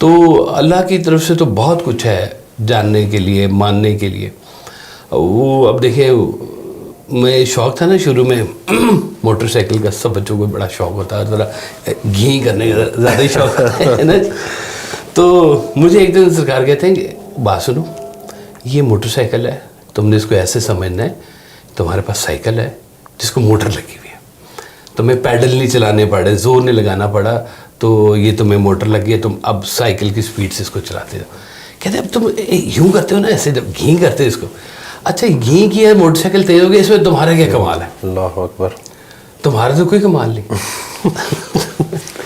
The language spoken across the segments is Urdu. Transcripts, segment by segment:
تو اللہ کی طرف سے تو بہت کچھ ہے جاننے کے لیے، ماننے کے لیے. وہ اب دیکھیں، میں شوق تھا نا شروع میں موٹر سائیکل کا، سب بچوں کو بڑا شوق ہوتا ہے، ذرا گھی کرنے کا زیادہ ہی شوق ہے نا. تو مجھے ایک دن سرکار کہتے ہیں کہ بات سنو، یہ موٹر سائیکل ہے، تم نے اس کو ایسے سمجھنا ہے، تمہارے پاس سائیکل ہے جس کو موٹر لگی ہوئی ہے، تمہیں پیڈل نہیں چلانے پڑے، زور نہیں لگانا پڑا، تو یہ تمہیں موٹر لگی ہے، تم اب سائیکل کی سپیڈ سے اس کو چلاتے ہو. کہتے ہیں اب تم یوں کرتے ہو نا، ایسے جب گھی کرتے ہو اس کو، اچھا گھی کی ہے، موٹر سائیکل تیز ہو گئی، اس میں تمہارا کیا کمال ہے؟ اللہ اکبر. تمہارا تو کوئی کمال نہیں.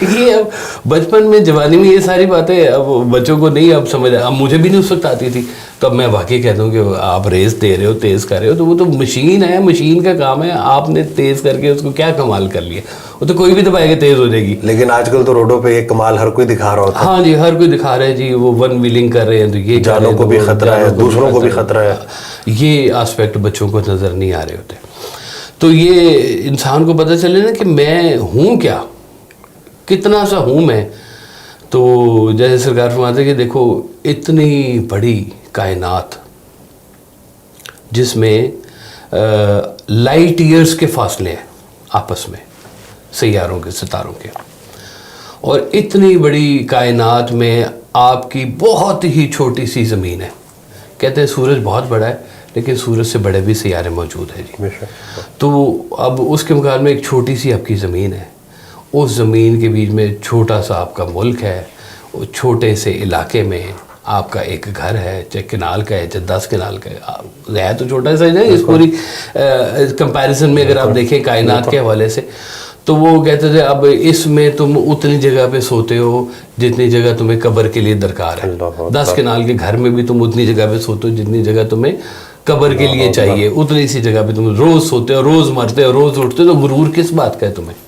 یہ اب بچپن میں، جوانی میں یہ ساری باتیں اب بچوں کو نہیں اب سمجھ، اب مجھے بھی نہیں اس وقت آتی تھی. تو اب میں واقعی کہتا ہوں کہ آپ ریس دے رہے ہو، تیز کر رہے ہو، تو وہ تو مشین ہے، مشین کا کام ہے، آپ نے تیز کر کے اس کو کیا کمال کر لیا؟ وہ تو کوئی بھی دبائے گا تیز ہو جائے گی. لیکن آج کل تو روڈوں پہ یہ کمال ہر کوئی دکھا رہا ہوتا ہے. ہاں جی، ہر کوئی دکھا رہا ہے جی، وہ ون ویلنگ کر رہے ہیں، تو یہ جانوں کو بھی خطرہ ہے، دوسروں کو بھی خطرہ ہے. یہ آسپیکٹ بچوں کو نظر نہیں آ رہے ہوتے. تو یہ انسان کو پتہ چلے نا کہ میں ہوں کیا، کتنا سا ہوں میں. تو جیسے سرکار فرماتے ہیں کہ دیکھو اتنی بڑی کائنات جس میں لائٹ ایئرز کے فاصلے ہیں آپس میں، سیاروں کے، ستاروں کے، اور اتنی بڑی کائنات میں آپ کی بہت ہی چھوٹی سی زمین ہے. کہتے ہیں سورج بہت بڑا ہے، لیکن سورج سے بڑے بھی سیارے موجود ہیں جی. تو اب اس کے مقابلے میں ایک چھوٹی سی آپ کی زمین ہے، اس زمین کے بیچ میں چھوٹا سا آپ کا ملک ہے، اس چھوٹے سے علاقے میں آپ کا ایک گھر ہے، چاہے کنال کا ہے، چاہے 10 کنال کا ہے تو چھوٹا سا ہے. اس پوری کمپیریزن میں اگر آپ دیکھیں کائنات کے حوالے سے، تو وہ کہتے تھے اب اس میں تم اتنی جگہ پہ سوتے ہو جتنی جگہ تمہیں قبر کے لیے درکار ہے. 10 کنال کے گھر میں بھی تم اتنی جگہ پہ سوتے ہو جتنی جگہ تمہیں قبر کے لیے چاہیے، اتنی سی جگہ پہ تم روز سوتے ہو، روز مرتے ہو، روز اٹھتے ہو. تو غرور کس بات کا ہے تمہیں؟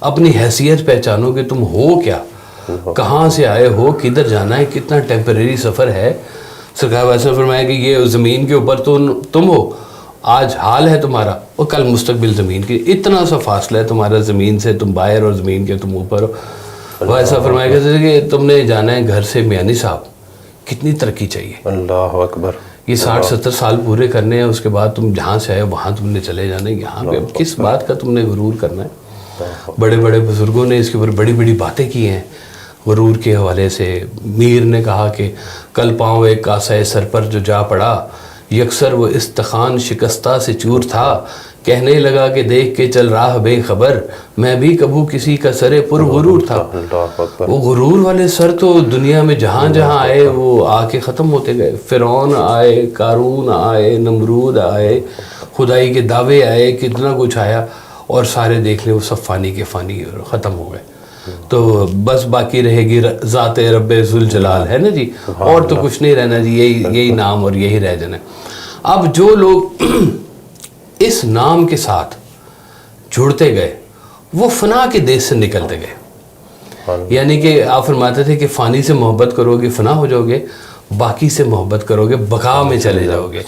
اپنی حیثیت پہچانو کہ تم ہو کیا، کہاں سے آئے ہو، کدھر جانا ہے، کتنا ٹیمپریری سفر ہے. سرکار ویسے فرمایا کہ یہ زمین کے اوپر تو تم ہو، آج حال ہے تمہارا، اور کل مستقبل زمین کی. اتنا سا فاصلہ ہے تمہارا زمین سے، تم باہر اور زمین کے تم اوپر ہو. وہ ایسا فرمایا کہ تم نے جانا ہے گھر سے میانی صاحب، کتنی ترقی چاہیے. اللہ اکبر. یہ 60-70 سال پورے کرنے ہیں، اس کے بعد تم جہاں سے آئے وہاں تم نے چلے جانا ہے. یہاں پہ کس بات کا تم نے غرور کرنا ہے؟ بڑے بڑے بزرگوں نے اس کے اوپر بڑی بڑی باتیں کی ہیں غرور کے حوالے سے. میر نے کہا کہ کل پاؤں ایک کاسہ سر پر جو جا پڑا، یکسر وہ استخوان شکستہ سے چور تھا، کہنے لگا کہ دیکھ کے چل راہ بے خبر، میں بھی کبھو کسی کا سر پر غرور تھا. وہ غرور والے سر تو دنیا میں جہاں جہاں آئے وہ آ کے ختم ہوتے گئے. فرعون آئے، قارون آئے، نمرود آئے، خدائی کے دعوے آئے، کتنا کچھ آیا، اور سارے دیکھ لیں وہ سب فانی کے فانی ختم ہو گئے. تو بس باقی رہے گی ذات رب ذوالجلال، ہے نا جی، اور تو کچھ نہیں رہنا جی، یہی نام اور یہی رہ جانا. اب جو لوگ اس نام کے ساتھ جڑتے گئے وہ فنا کے دیش سے نکلتے گئے. یعنی کہ آپ فرماتے تھے کہ فانی سے محبت کرو گے فنا ہو جاؤ گے، باقی سے محبت کرو گے بقا میں چلے جاؤ گے.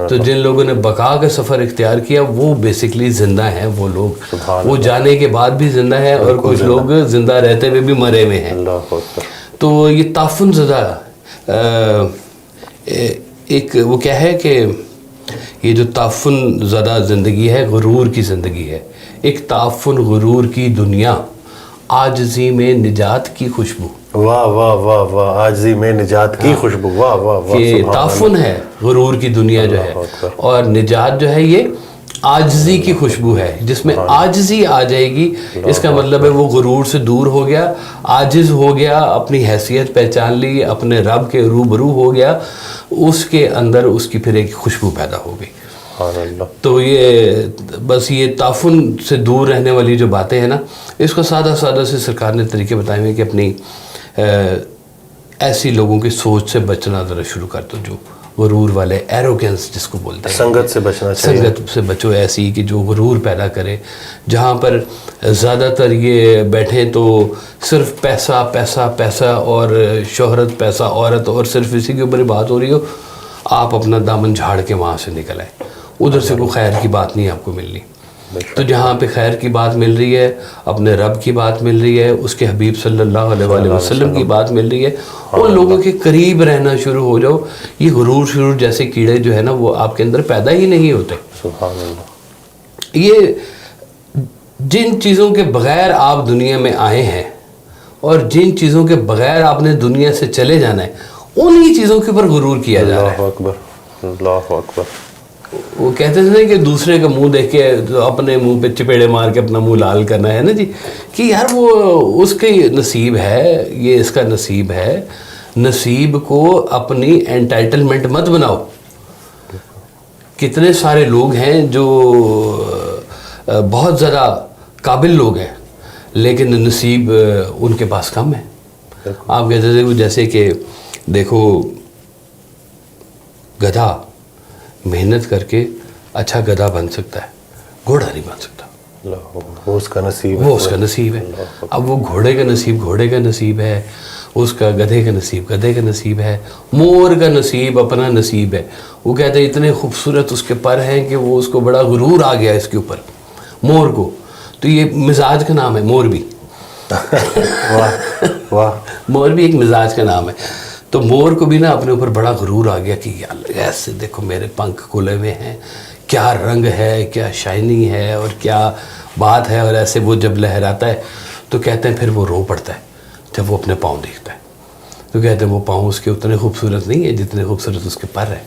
تو جن لوگوں نے بقا کا سفر اختیار کیا وہ بیسکلی زندہ ہیں. وہ لوگ وہ جانے کے بعد بھی زندہ ہیں، اور کچھ لوگ زندہ رہتے ہوئے بھی مرے ہوئے ہیں. تو یہ تعفن زدہ ایک وہ کیا ہے کہ یہ جو تعفن زدہ زندگی ہے غرور کی زندگی ہے. ایک تعفن غرور کی دنیا، عاجزی میں نجات کی خوشبو. واہ واہ واہ واہ، عاجزی میں نجات کی خوشبو. واہ واہ واہ. یہ تعفن ہے غرور کی دنیا جو ہے، اور نجات جو ہے یہ عاجزی کی خوشبو ہے. جس میں عاجزی آ جائے گی، اس کا مطلب ہے وہ غرور سے دور ہو گیا، عاجز ہو گیا، اپنی حیثیت پہچان لی، اپنے رب کے روبرو ہو گیا، اس کے اندر اس کی پھر ایک خوشبو پیدا ہو گئی. تو یہ بس یہ تعفن سے دور رہنے والی جو باتیں ہیں نا، اس کو سادہ سادہ سے سرکار نے طریقے بتائے ہوئے کہ اپنی ایسی لوگوں کی سوچ سے بچنا ذرا شروع کر دو، جو غرور والے، ایروگنس جس کو بولتے ہیں. سنگت سے بچنا چاہیے. سنگت سے بچو ایسی کہ جو غرور پیدا کرے، جہاں پر زیادہ تر یہ بیٹھیں تو صرف پیسہ پیسہ پیسہ اور شہرت، پیسہ عورت، اور صرف اسی کے اوپر بات ہو رہی ہو. آپ اپنا دامن جھاڑ کے وہاں سے نکل آئے، ادھر سے کوئی خیر کی بات نہیں آپ کو ملنی. تو جہاں پہ خیر کی بات مل رہی ہے، اپنے رب کی بات مل رہی ہے، اس کے حبیب صلی اللہ علیہ وآلہ وسلم کی بات مل رہی ہے، ان لوگوں کے قریب رہنا شروع ہو جاؤ، یہ غرور شرور جیسے کیڑے جو ہے نا وہ آپ کے اندر پیدا ہی نہیں ہوتے. سبحان اللہ. یہ جن چیزوں کے بغیر آپ دنیا میں آئے ہیں اور جن چیزوں کے بغیر آپ نے دنیا سے چلے جانا ہے، انہی چیزوں کے اوپر غرور کیا جا رہا ہے. اللہ اکبر، اللہ اکبر. وہ کہتے تھے نا کہ دوسرے کا منہ دیکھ کے اپنے منہ پہ چپیڑے مار کے اپنا منہ لال کرنا ہے نا جی، کہ یار وہ اس کی نصیب ہے، یہ اس کا نصیب ہے. نصیب کو اپنی انٹائٹلمنٹ مت بناؤ. کتنے سارے لوگ ہیں جو بہت زیادہ قابل لوگ ہیں لیکن نصیب ان کے پاس کم ہے. آپ کہتے تھے جیسے کہ دیکھو گدھا محنت کر کے اچھا گدھا بن سکتا ہے، گھوڑا نہیں بن سکتا. وہ اس کا نصیب ہے، وہ اس کا نصیب ہے. اب وہ گھوڑے کا نصیب گھوڑے کا نصیب ہے، اس کا گدھے کا نصیب گدھے کا نصیب ہے. مور کا نصیب اپنا نصیب ہے. وہ کہتے ہیں اتنے خوبصورت اس کے پر ہیں کہ وہ اس کو بڑا غرور آ گیا اس کے اوپر مور کو. تو یہ مزاج کا نام ہے مور بھی. واہ. مور بھی ایک مزاج کا نام ہے. تو مور کو بھی نا اپنے اوپر بڑا غرور آ گیا کہ ایسے دیکھو میرے پنکھ کھلے ہوئے ہیں، کیا رنگ ہے، کیا شائننگ ہے اور کیا بات ہے. اور ایسے وہ جب لہراتا ہے تو کہتے ہیں پھر وہ رو پڑتا ہے جب وہ اپنے پاؤں دیکھتا ہے. تو کہتے ہیں وہ پاؤں اس کے اتنے خوبصورت نہیں ہے جتنے خوبصورت اس کے پر ہے.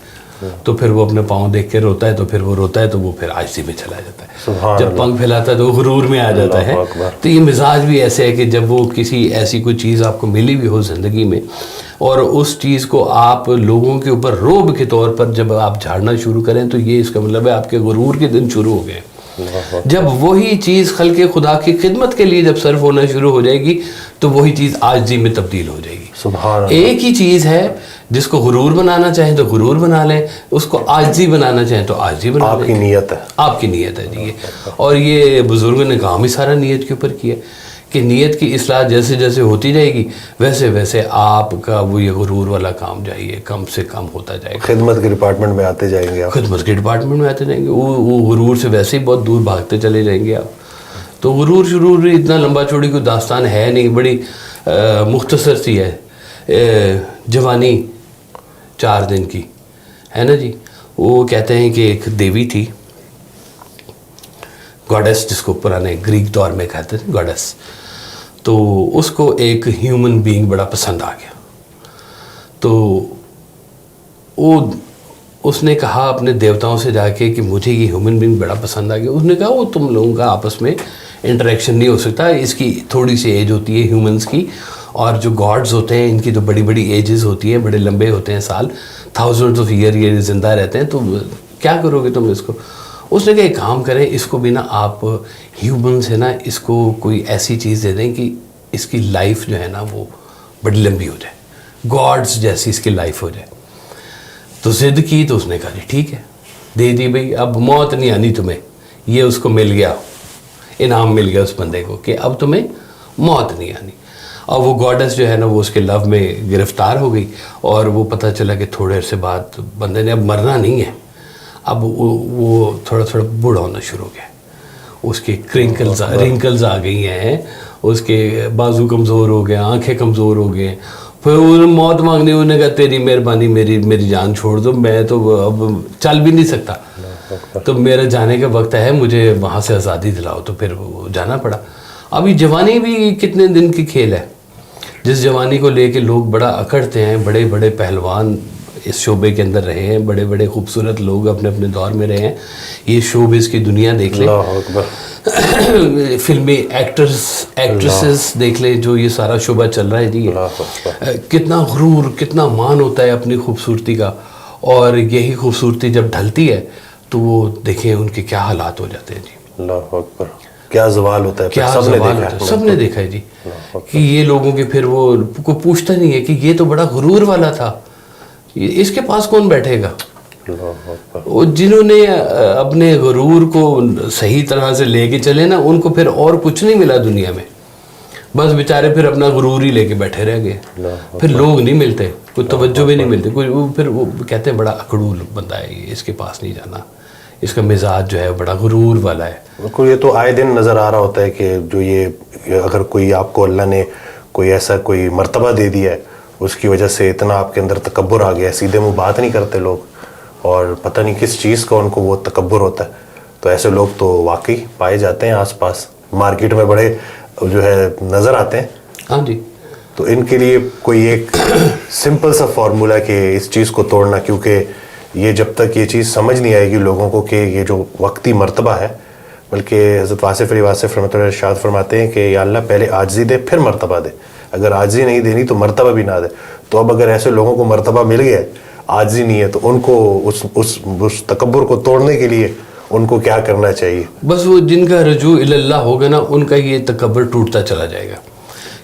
تو پھر وہ اپنے پاؤں دیکھ کے روتا ہے. تو پھر وہ روتا ہے تو وہ پھر عاجزی میں چلا جاتا ہے. جب پنکھ پھیلاتا ہے تو وہ غرور میں آ جاتا ہے. تو یہ مزاج بھی ایسے ہے کہ جب وہ کسی ایسی کوئی چیز آپ کو ملی بھی ہو زندگی میں اور اس چیز کو آپ لوگوں کے اوپر روب کے طور پر جب آپ جھاڑنا شروع کریں تو یہ اس کا مطلب ہے آپ کے غرور کے دن شروع ہو گئے. جب وہی چیز خلق خدا کی خدمت کے لیے جب صرف ہونا شروع ہو جائے گی تو وہی چیز عاجزی میں تبدیل ہو جائے گی. سبحان اللہ. ایک ہی چیز ہے جس کو غرور بنانا چاہیں تو غرور بنا لیں، اس کو عاجزی بنانا چاہیں تو عاجزی بنا لیں. آپ کی نیت ہے، آپ کی نیت ہے جی. اور یہ بزرگوں نے کام ہی سارا نیت کے اوپر کیا کہ نیت کی اصلاح جیسے جیسے ہوتی جائے گی ویسے ویسے آپ کا وہ یہ غرور والا کام جائیے کم سے کم ہوتا جائے گا. خدمت کے ڈپارٹمنٹ میں آتے جائیں گے آپ. خدمت کے ڈپارٹمنٹ میں آتے جائیں گے. وہ غرور سے ویسے ہی بہت دور بھاگتے چلے جائیں گے آپ. تو غرور شرور اتنا لمبا چوڑی کوئی داستان ہے نہیں، بڑی مختصر سی ہے. جوانی 4 دن کی ہے نا جی. وہ کہتے ہیں کہ ایک دیوی تھی گاڈس، جس کو پرانے گریک دور میں کہتے تھے گاڈس. تو اس کو ایک ہیومن بینگ بڑا پسند آ گیا. تو وہ اس نے کہا اپنے دیوتاؤں سے جا کے کہ مجھے یہ ہیومن بینگ بڑا پسند آ گیا. اس نے کہا وہ تم لوگوں کا آپس میں انٹریکشن نہیں ہو سکتا، اس کی تھوڑی سی ایج ہوتی ہے ہیومنس کی، اور جو گاڈز ہوتے ہیں ان کی تو بڑی بڑی ایجز ہوتی ہیں، بڑے لمبے ہوتے ہیں سال، تھاؤزنڈ آف ایئر یہ زندہ رہتے ہیں. تو کیا کرو گے تم اس کو؟ اس نے کہا ایک کام کریں، اس کو بھی نا آپ ہیومن سے نا اس کو کوئی ایسی چیز دے دیں کہ اس کی لائف جو ہے نا وہ بڑی لمبی ہو جائے، گاڈز جیسی اس کی لائف ہو جائے. تو ضد کی تو اس نے کہا جی ٹھیک ہے دے دی بھائی. اب موت نہیں آنی تمہیں، یہ اس کو مل گیا، انعام مل گیا اس بندے کو کہ اب تمہیں موت نہیں آنی. اور وہ گاڈس جو ہے نا وہ اس کے لو میں گرفتار ہو گئی اور وہ پتہ چلا کہ تھوڑے عرصے بعد بندے نے اب مرنا نہیں ہے. اب وہ تھوڑا تھوڑا بوڑھا ہونا شروع ہو گیا. اس کے رنکلز آ گئی ہیں، اس کے بازو کمزور ہو گئے، آنکھیں کمزور ہو گئے. پھر انہوں نے موت مانگنی، انہوں نے کہا تیری مہربانی میری جان چھوڑ دو، میں تو اب چل بھی نہیں سکتا، تو میرا جانے کا وقت ہے، مجھے وہاں سے آزادی دلاؤ. تو پھر وہ جانا پڑا. ابھی جوانی بھی کتنے دن کی کھیل ہے، جس جوانی کو لے کے لوگ بڑا اکڑتے ہیں. بڑے بڑے پہلوان اس شعبے کے اندر رہے ہیں، بڑے بڑے خوبصورت لوگ اپنے اپنے دور میں رہے ہیں. یہ شوبز کی دنیا دیکھ لیں، فلمی ایکٹریسز دیکھ لیں، جو یہ سارا شعبہ چل رہا ہے جی. کتنا غرور، کتنا مان ہوتا ہے اپنی خوبصورتی کا، اور یہی خوبصورتی جب ڈھلتی ہے تو وہ دیکھیں ان کے کیا حالات ہو جاتے ہیں جی. اللہ اکبر. کیا زوال ہوتا ہے، کیا زوال ہوتا ہے، سب نے دیکھا ہے جی. کہ یہ لوگوں کے پھر وہ کوئی پوچھتا نہیں ہے کہ یہ تو بڑا غرور والا تھا، اس کے پاس کون بیٹھے گا. وہ جنہوں نے اپنے غرور کو صحیح طرح سے لے کے چلے نا، ان کو پھر اور کچھ نہیں ملا دنیا میں، بس بیچارے پھر اپنا غرور ہی لے کے بیٹھے رہ گئے. پھر لوگ نہیں ملتے، کوئی توجہ بھی نہیں ملتی. کوئی پھر وہ کہتے ہیں بڑا اکڑول بندہ ہے، اس کے پاس نہیں جانا، اس کا مزاج جو ہے بڑا غرور والا ہے. بالکل, یہ تو آئے دن نظر آ رہا ہوتا ہے کہ جو یہ اگر کوئی آپ کو اللہ نے کوئی ایسا کوئی مرتبہ دے دیا ہے, اس کی وجہ سے اتنا آپ کے اندر تکبر آ گیا ہے, سیدھے منہ بات نہیں کرتے لوگ, اور پتہ نہیں کس چیز کا ان کو وہ تکبر ہوتا ہے. تو ایسے لوگ تو واقعی پائے جاتے ہیں آس پاس, مارکیٹ میں بڑے جو ہے نظر آتے ہیں. ہاں جی. تو ان کے لیے کوئی ایک سمپل سا فارمولا کہ اس چیز کو توڑنا, کیونکہ یہ جب تک یہ چیز سمجھ نہیں آئے گی لوگوں کو کہ یہ جو وقتی مرتبہ ہے, بلکہ حضرت واصف علی واصف رحمۃ اللہ ارشاد فرماتے ہیں کہ یا اللہ پہلے عاجزی دے پھر مرتبہ دے, اگر عاجزی نہیں دینی تو مرتبہ بھی نہ دے. تو اب اگر ایسے لوگوں کو مرتبہ مل گیا, عاجزی نہیں ہے, تو ان کو اس تکبر کو توڑنے کے لیے ان کو کیا کرنا چاہیے؟ بس وہ جن کا رجوع الی اللہ ہوگا نا, ان کا یہ تکبر ٹوٹتا چلا جائے گا.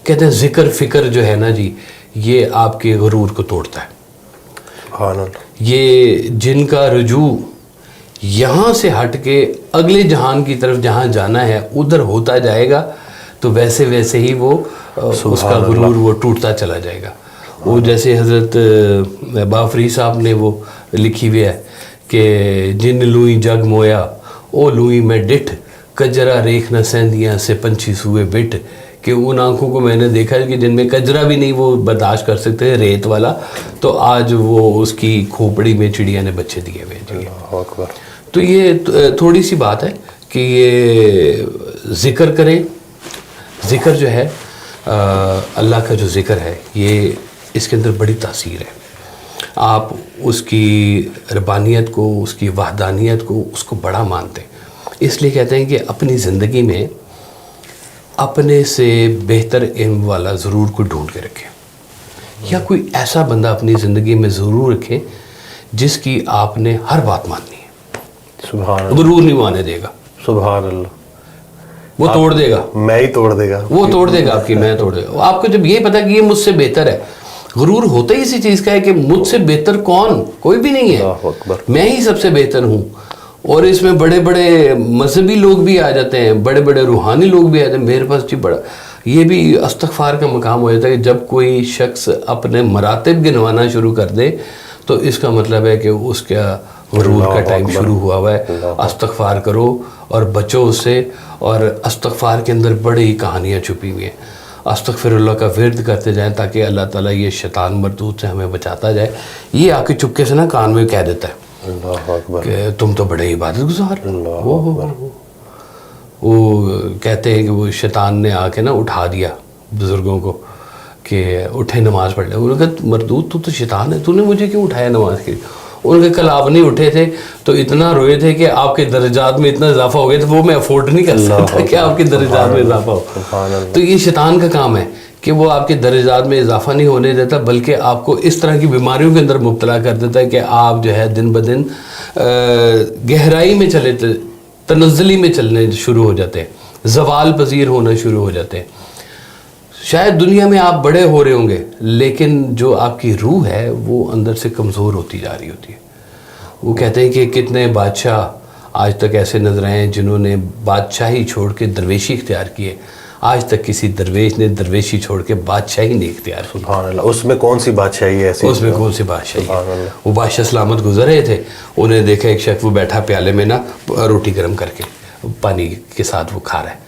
کہتے ہیں ذکر فکر جو ہے نا جی, یہ آپ کے غرور کو توڑتا ہے. سبحان اللہ. یہ جن کا رجوع یہاں سے ہٹ کے اگلے جہان کی طرف جہاں جانا ہے ادھر ہوتا جائے گا, تو ویسے ویسے ہی وہ اس کا غرور وہ ٹوٹتا چلا جائے گا. وہ جیسے حضرت بافری صاحب نے وہ لکھی ہوئی ہے کہ جن لوئی جگ مویا او لوئی میں ڈٹھ, کجرا ریکھ نہ سیندیاں سے پنچھی سوئے بٹ. کہ ان آنکھوں کو میں نے دیکھا ہے کہ جن میں کجرا بھی نہیں وہ برداشت کر سکتے ہیں, ریت والا, تو آج وہ اس کی کھوپڑی میں چڑیا نے بچے دیے ہوئے. اللہ اکبر. تو یہ تھوڑی سی بات ہے کہ یہ ذکر کریں. ذکر جو ہے اللہ کا جو ذکر ہے, یہ اس کے اندر بڑی تاثیر ہے. آپ اس کی ربانیت کو, اس کی وحدانیت کو, اس کو بڑا مانتے ہیں. اس لیے کہتے ہیں کہ اپنی زندگی میں اپنے سے بہتر علم والا ضرور کوئی ڈھونڈ کے رکھیں, یا کوئی ایسا بندہ اپنی زندگی میں ضرور رکھیں جس کی آپ نے ہر بات ماننی ہے. سبحان اللہ. ضرور نہیں مانے دے گا. سبحان اللہ. وہ توڑ دے گا, میں ہی توڑ دے گا, وہ توڑ دے گا آپ کی, میں توڑ دے گا. آپ کو جب یہ پتا کہ یہ مجھ سے بہتر ہے, غرور ہوتا ہی اسی چیز کا ہے کہ مجھ سے بہتر کون, کوئی بھی نہیں ہے, اللہ اکبر. میں ہی سب سے بہتر ہوں. اور اس میں بڑے بڑے مذہبی لوگ بھی آ جاتے ہیں, بڑے بڑے روحانی لوگ بھی آ جاتے ہیں. میرے پاس جی بڑا, یہ بھی استغفار کا مقام ہو جاتا ہے کہ جب کوئی شخص اپنے مراتب گنوانا شروع کر دے تو اس کا مطلب ہے کہ اس کا غرور کا ٹائم شروع ہوا ہوا ہے. استغفار کرو اور بچو اس سے. اور استغفار کے اندر بڑی کہانیاں چھپی ہوئی ہیں. استغفر اللہ کا ورد کرتے جائیں تاکہ اللہ تعالیٰ یہ شیطان مردود سے ہمیں بچاتا جائے. یہ آ کے چپکے سے نا کان میں کہہ دیتا ہے اللہ اکبر کہ تم تو بڑے عبادت گزار. اللہ وہ کہتے ہیں کہ وہ شیطان نے آ کے نا اٹھا دیا بزرگوں کو کہ اٹھے نماز پڑھ لے. انہوں نے کہا مردود تو شیطان ہے, تو نے مجھے کیوں اٹھایا نماز کے لیے؟ ان کے کل آپ نہیں اٹھے تھے تو اتنا روئے تھے کہ آپ کے درجات میں اتنا اضافہ ہو گیا تھا, وہ میں افورڈ نہیں کر سکتا کہ آپ کے درجات میں اضافہ ہو. تو یہ شیطان کا کام ہے کہ وہ آپ کے درجات میں اضافہ نہیں ہونے دیتا, بلکہ آپ کو اس طرح کی بیماریوں کے اندر مبتلا کر دیتا ہے کہ آپ جو ہے دن بدن گہرائی میں چلے, تنزلی میں چلنے شروع ہو جاتے ہیں, زوال پذیر ہونا شروع ہو جاتے ہیں. شاید دنیا میں آپ بڑے ہو رہے ہوں گے, لیکن جو آپ کی روح ہے وہ اندر سے کمزور ہوتی جا رہی ہوتی ہے. وہ کہتے ہیں کہ کتنے بادشاہ آج تک ایسے نظر آئے ہیں جنہوں نے بادشاہی چھوڑ کے درویشی اختیار کی ہے. آج تک کسی درویش نے درویشی چھوڑ کے بادشاہی نہیں اختیار کی. سبحان اللہ. اس میں کون سی بادشاہی ہے ایسی؟ اس میں کون سی بادشاہی ہے؟ وہ بادشاہ سلامت گزر رہے تھے, انہیں دیکھا ایک شخص وہ بیٹھا پیالے میں نا روٹی گرم کر کے پانی کے ساتھ وہ کھا رہا ہے.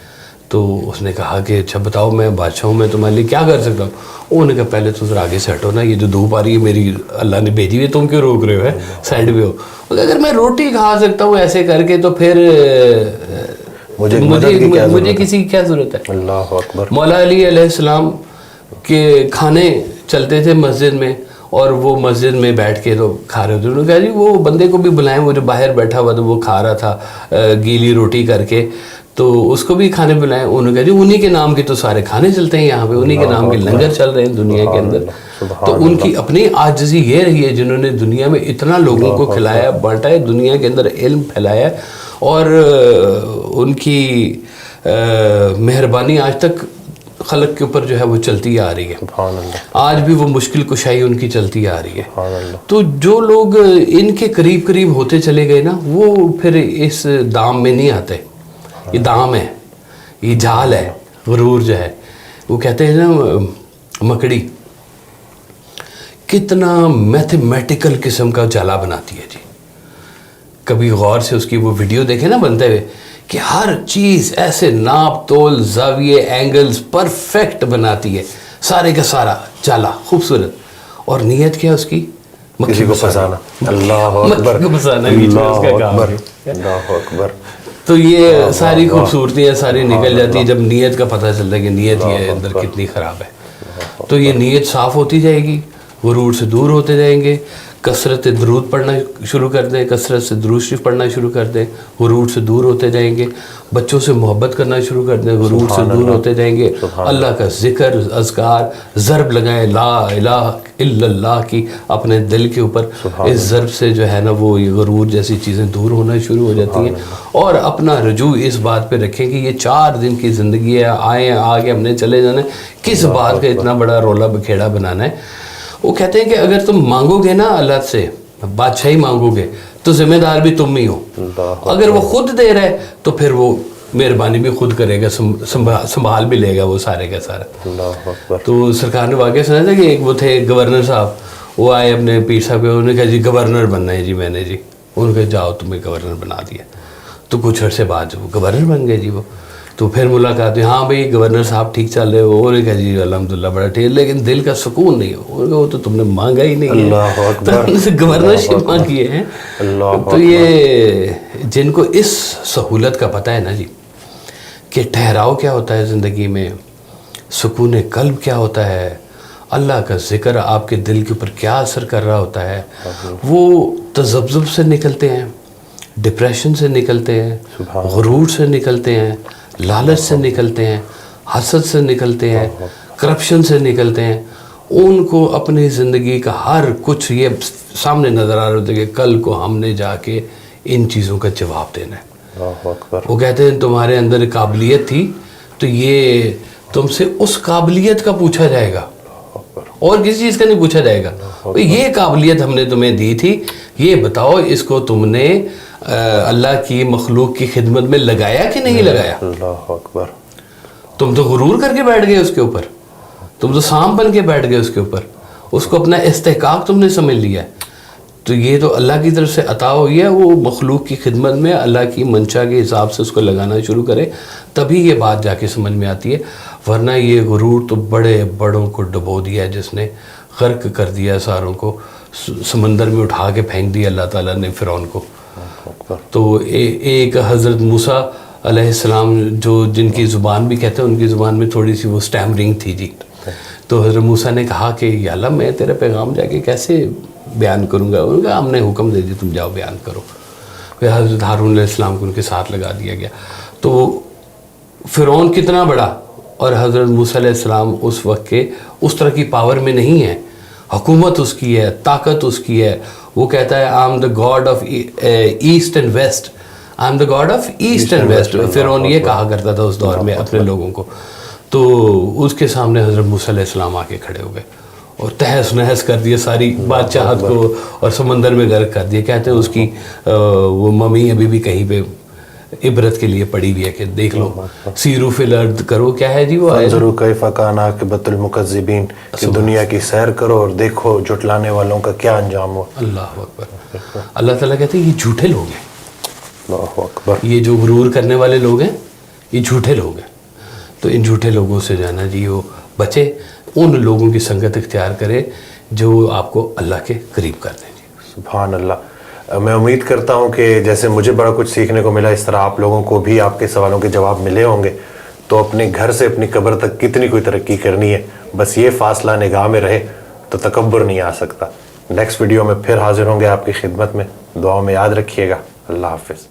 تو اس نے کہا کہ اچھا بتاؤ میں بادشاہ ہوں, میں تمہارے لیے کیا کر سکتا ہوں؟ انہوں نے کہا پہلے تو ذرا آگے سے ہٹو نا, یہ جو دھوپ آ رہی ہے میری اللہ نے بھیجی ہوئی, تم کیوں روک رہے ہو, ہے سائڈ پہ ہو. اگر میں روٹی کھا سکتا ہوں ایسے کر کے تو پھر مجھے کسی کی کیا ضرورت ہے؟ اللہ اکبر. مولا علی علیہ السلام کے کھانے چلتے تھے مسجد میں, اور وہ مسجد میں بیٹھ کے تو کھا رہے ہوتے. انہوں نے کہا جی وہ بندے کو بھی بلائیں, وہ جو باہر بیٹھا ہوا تھا وہ کھا رہا تھا گیلی روٹی کر کے, تو اس کو بھی کھانے بلائیں. انہوں نے کہا جی انہی کے نام کے تو سارے کھانے چلتے ہیں یہاں پہ, انہی کے نام کے لنگر چل رہے ہیں دنیا کے اندر. تو ان کی اپنی عاجزی یہ رہی ہے جنہوں نے دنیا میں اتنا لوگوں کو کھلایا بانٹا ہے, دنیا کے اندر علم پھیلایا ہے, اور ان کی مہربانی آج تک خلق کے اوپر جو ہے وہ چلتی آ رہی ہے. سبحان اللہ. آج بھی وہ مشکل کشائی ان کی چلتی آ رہی ہے. سبحان اللہ. تو جو لوگ ان کے قریب قریب ہوتے چلے گئے نا, وہ پھر اس دام میں نہیں آتے. یہ دام ہے, یہ جال ہے. غرور جو ہے وہ کہتے ہیں نا مکڑی کتنا میتھمیٹیکل قسم کا جالا بناتی ہے جی. کبھی غور سے اس کی وہ ویڈیو دیکھیں نا بنتے ہوئے کہ ہر چیز ایسے ناپ تول زاویے اینگلز پرفیکٹ بناتی ہے, سارے کا سارا چالا خوبصورت, اور نیت کیا اس کی کسی کو پھنسانا. اللہ اکبر, اللہ اکبر. تو یہ ساری خوبصورتیاں ساری نکل جاتی ہیں جب نیت کا پتہ چلتا ہے کہ نیت یہ اندر کتنی خراب ہے. تو یہ نیت صاف ہوتی جائے گی, غرور سے دور ہوتے جائیں گے, کثرت درود پڑھنا شروع کر دیں, کثرت سے درود شریف پڑھنا شروع کر دیں, غرور سے دور ہوتے جائیں گے, بچوں سے محبت کرنا شروع کر دیں, غرور سے دور ہوتے جائیں گے, اللہ کا ذکر اذکار ضرب لگائیں لا الہ الا اللہ کی اپنے دل کے اوپر, اس ضرب سے جو ہے نا وہ غرور جیسی چیزیں دور ہونا شروع ہو جاتی ہیں. اور اپنا رجوع اس بات پہ رکھیں کہ یہ 4 دن کی زندگی ہے, آئیں آگے ہم نے چلے جانا ہے, کس بات کا اتنا بڑا رولا بکھیڑا بنانا ہے. وہ کہتے ہیں کہ اگر تم مانگو گے نا اللہ سے, بادشاہی مانگو گے, تو ذمہ دار بھی تم ہی ہو. اگر وہ خود دے رہے تو پھر وہ مہربانی بھی خود کرے گا, سنبھال بھی لے گا وہ سارے کا سارا. تو سرکار نے واقعہ سنا تھا کہ ایک وہ تھے گورنر صاحب, وہ آئے اپنے پیر صاحب کے, انہوں نے کہا جی گورنر بننا ہے جی میں نے, جی انہوں نے کہا جاؤ تمہیں گورنر بنا دیا. تو کچھ عرصے بعد وہ گورنر بن گئے جی. وہ تو پھر ملاقات ہوئی, ہاں بھائی گورنر صاحب ٹھیک چل رہے ہو, انہوں نے کہا جی الحمدللہ بڑا ٹھیک, لیکن دل کا سکون نہیں ہو. وہ تو تم نے مانگا ہی نہیں ہے, تو ہم نے گورنرشپ مانگی ہے. تو یہ جن کو اس سہولت کا پتہ ہے نا جی کہ ٹھہراؤ کیا ہوتا ہے زندگی میں, سکون قلب کیا ہوتا ہے, اللہ کا ذکر آپ کے دل کے اوپر کیا اثر کر رہا ہوتا ہے, وہ تذبذب سے نکلتے ہیں, ڈپریشن سے نکلتے ہیں, غرور سے نکلتے ہیں, لالچ سے نکلتے ہیں, حسد سے نکلتے ہیں, کرپشن سے نکلتے ہیں. ان کو اپنی زندگی کا ہر کچھ یہ سامنے نظر آ رہا ہوتا ہے کہ کل کو ہم نے جا کے ان چیزوں کا جواب دینا ہے. وہ کہتے ہیں تمہارے اندر قابلیت تھی تو یہ تم سے اس قابلیت کا پوچھا جائے گا, اور کسی چیز کا نہیں پوچھا جائے گا. یہ قابلیت ہم نے تمہیں دی تھی, یہ بتاؤ اس کو تم نے اللہ کی مخلوق کی خدمت میں لگایا کہ نہیں لگایا. اللہ اکبر. تم تو غرور کر کے بیٹھ گئے اس کے اوپر, تم تو سانپ بن کے بیٹھ گئے اس کے اوپر, اس کو اپنا استحقاق تم نے سمجھ لیا. تو یہ تو اللہ کی طرف سے عطا ہوئی ہے, وہ مخلوق کی خدمت میں اللہ کی منشا کے حساب سے اس کو لگانا شروع کرے, تبھی یہ بات جا کے سمجھ میں آتی ہے. ورنہ یہ غرور تو بڑے بڑوں کو ڈبو دیا, جس نے غرق کر دیا ساروں کو, سمندر میں اٹھا کے پھینک دیا اللہ تعالیٰ نے فرعون کو. تو ایک حضرت موسیٰ علیہ السلام جو جن کی زبان بھی کہتے ہیں, ان کی زبان میں تھوڑی سی وہ سٹیمرنگ تھی جی. تو حضرت موسیٰ نے کہا کہ یا اللہ میں تیرا پیغام جا کے کیسے بیان کروں گا. انہوں نے کہا ہم نے حکم دے دی تم جاؤ بیان کرو. پھر حضرت ہارون علیہ السلام کو ان کے ساتھ لگا دیا گیا. تو فرعون کتنا بڑا, اور حضرت موسیٰ علیہ السلام اس وقت کے اس طرح کی پاور میں نہیں ہیں, حکومت اس کی ہے, طاقت اس کی ہے. وہ کہتا ہے I am the god of east and west, I am the god of east and west. فرعون یہ کہا کرتا تھا اس دور میں اپنے لوگوں کو. تو اس کے سامنے حضرت موسیٰ علیہ السلام آ کے کھڑے ہو گئے اور تہس نہس کر دیا ساری بادشاہت کو, اور سمندر میں غرق کر دیا. کہتے ہیں اس کی وہ ممی ابھی بھی کہیں پہ عبرت کے لیے پڑی ہوئی ہے کہ دیکھ لو, سیرو فی الارض کرو, کیا ہے جی وہ انظروا کیف کان عاقبۃ المکذبین, کہ دنیا کی سیر کرو اور دیکھو جھٹلانے والوں کا کیا انجام ہوا. اللہ اکبر. اللہ تعالیٰ کہتے ہیں یہ جھوٹے لوگ ہیں. اللہ اکبر. یہ جو غرور کرنے والے لوگ ہیں یہ جھوٹے لوگ ہیں. تو ان جھوٹے لوگوں سے جانا جی وہ بچے, ان لوگوں کی سنگت اختیار کرے جو آپ کو اللہ کے قریب کر دیں جی. سبحان اللہ. میں امید کرتا ہوں کہ جیسے مجھے بڑا کچھ سیکھنے کو ملا, اس طرح آپ لوگوں کو بھی آپ کے سوالوں کے جواب ملے ہوں گے. تو اپنے گھر سے اپنی قبر تک کتنی کوئی ترقی کرنی ہے, بس یہ فاصلہ نگاہ میں رہے تو تکبر نہیں آ سکتا. نیکسٹ ویڈیو میں پھر حاضر ہوں گے آپ کی خدمت میں. دعاؤں میں یاد رکھیے گا. اللہ حافظ.